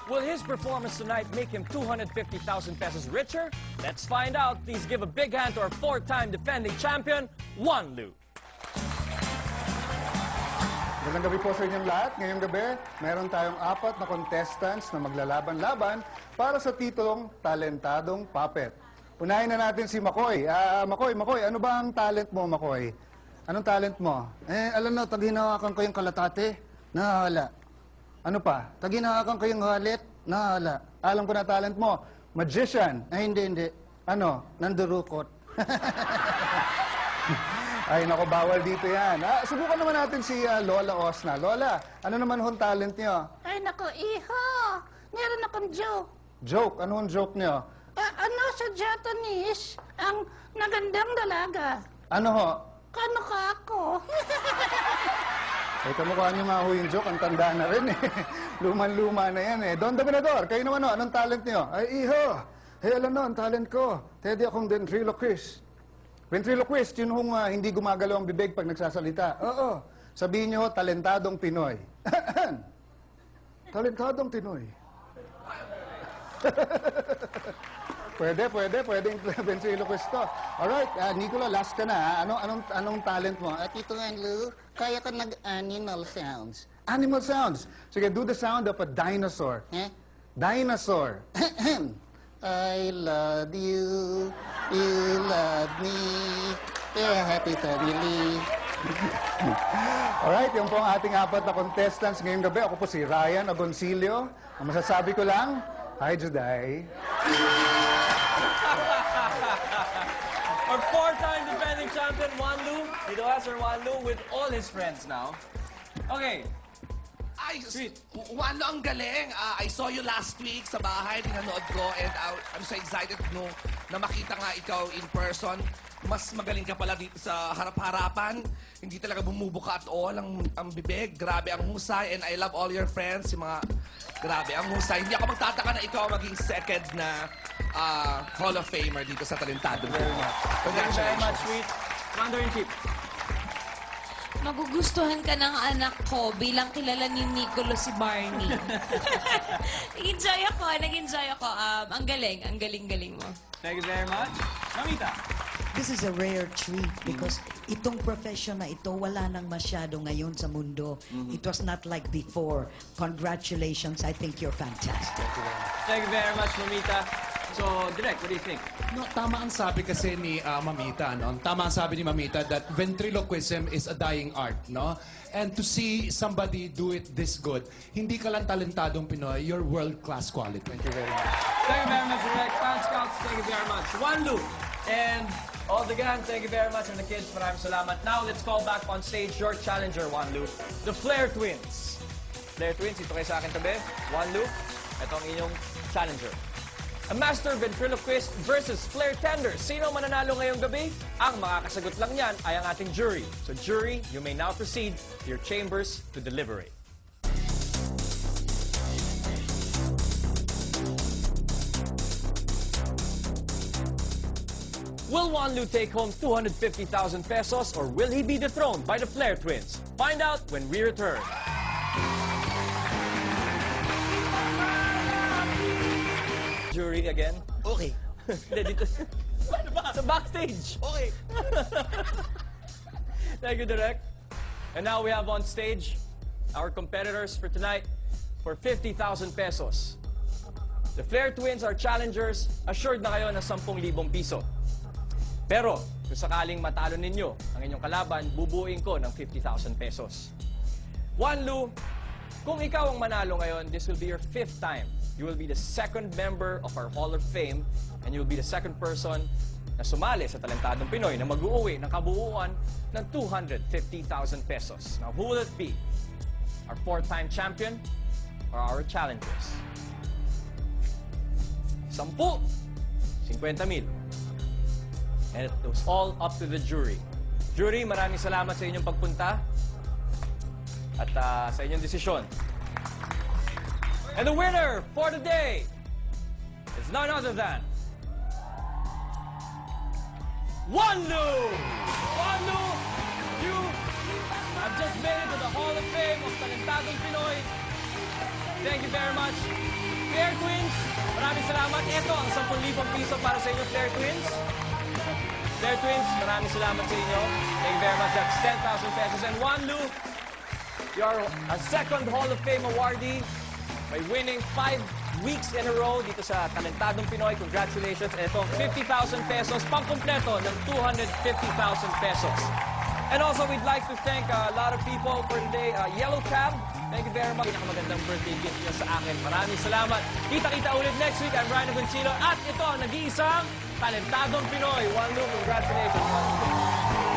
Will his performance tonight make him 250,000 pesos richer? Let's find out. Please give a big hand to our 4-time defending champion, Juan Lu. Magandang gabi po sa inyong lahat. Ngayong gabi, meron tayong 4 na contestants na maglalaban-laban para sa titulong Talentadong Puppet. Unahin na natin si Makoy. Makoy, ano ba ang talent mo, Makoy? Anong talent mo? Alam na, taghinawakan ko yung kalatate. Nahala. Ano pa? Taghinawakan ko yung halit. Nahala. Alam ko na talent mo. Magician. Hindi. Ano? Nandurukot. Ay, naku, bawal dito yan. Subukan naman natin si Lola Osna. Lola, ano naman hong talent niyo? Ay, naku, iho. Meron akong joke. Joke? Ano hong joke niyo? Sa Japanese, ang nagandang dalaga. Ano ho? Kano ka ako? Ay, kamukha niyo nga ho yung joke. Ang tanda na rin eh. Luman-luma na yan eh. Don Dominador, kayo naman ho, anong talent niyo? Ay, iho. Alam na, ang talent ko. Teddy akong ventriloquist. Ventriloquist, yun hong hindi gumagalaw ang bibig pag nagsasalita. Oo. Sabihin niyo, talentadong Pinoy. Talentadong Pinoy. Pwede yung ventriloquist to. Alright, Nicola, last ka na. Anong talent mo? Tito Lu, kaya ka nag-animal sounds. Animal sounds. Sige, do the sound of a dinosaur. Dinosaur. I love you, you love me, we're a happy family. Alright, yung po ang ating 4 na contestants ngayong gabi. Ako po si Ryan Agoncillo. Ang masasabi ko lang, hi, Juday. Our 4-time defending champion, Juan Lu. Dito Sir Juan Lu with all his friends now. Okay. Ay, Juan, ang galing. I saw you last week sa bahay, pinanood ko, and I'm so excited na makita nga ikaw in person. Mas magaling ka pala dito sa harap-harapan. Hindi talaga bumubuka at all ang bibig. Grabe ang husay, and I love all your friends. Grabe ang husay. Hindi ako magtataka na ikaw maging second na Hall of Famer dito sa Talentado. Thank you very much, sweet. Commander-in-Chief. Magugustuhan ka ng anak ko bilang kilala ni Nicolo si Barney. Nag-enjoy ako. Ang galing mo. Thank you very much. Mamita. This is a rare treat because itong profession na ito, wala nang masyado ngayon sa mundo. It was not like before. Congratulations. I think you're fantastic. Thank you very much, Mamita. So, Direk, what do you think? No, tama ang sabi kasi ni Mamita, no? Tama ang sabi ni Mamita that ventriloquism is a dying art, no? And to see somebody do it this good, hindi ka lang talentadong Pinoy, you're world-class quality. Thank you very much. Thank you very much, Direk. Fan Scouts, thank you very much. Juan Lu and all the gang, thank you very much. And the kids, maraming salamat. Now, let's call back on stage your challenger, Juan Lu. The Flair Twins. Flair Twins, ito kayo sa akin tabi. Juan Lu, ito ang inyong challenger. A master ventriloquist versus Flair tender. Sino mananalo ngayong gabi? Ang makakasagot lang yan ay ang ating jury. So jury, you may now proceed to your chambers to deliberate. Will Juan Lu take home 250,000 pesos or will he be dethroned by the Flair Twins? Find out when we return. Jury again. Okay. Dito. Sa backstage. Okay. Thank you, Direk. And now we have on stage our competitors for tonight for 50,000 pesos. The Flair Twins are challengers. Assured na kayo ng 10,000 piso. Pero, kung sakaling matalo ninyo ang inyong kalaban, bubuuin ko ng 50,000 pesos. Juan Lu, kung ikaw ang manalo ngayon, this will be your 5th time. You will be the 2nd member of our Hall of Fame and you will be the 2nd person na sumali sa Talentadong Pinoy na mag-uuwi ng kabuuan ng 250,000 pesos. Now, who will it be? Our 4-time champion or our challengers? 10, 50,000. And it was all up to the jury. Jury, maraming salamat sa inyong pagpunta at sa inyong desisyon. And the winner for the day is none other than Juan Lu! Juan Lu, you have just made it to the Hall of Fame of Talentadong Pinoy. Thank you very much. Flair Twins, maraming salamat. Ito ang 10,000 piso para sa inyo, Flair Twins. Flair Twins, maraming salamat sa inyo. Thank you very much. That's 10,000 pesos. And Juan Lu, you're a second Hall of Fame awardee by winning 5 weeks in a row dito sa Talentadong Pinoy. Congratulations. Ito, 50,000 pesos, pangkumpleto ng 250,000 pesos. And also, we'd like to thank a lot of people for today. Yellow Cab, thank you very much. Pinakamagandang birthday gift niya sa akin. Maraming salamat. Kita-kita ulit next week. I'm Ryan Agoncillo. At ito, nag-iisang Talentadong Pinoy. Juan Lu, congratulations.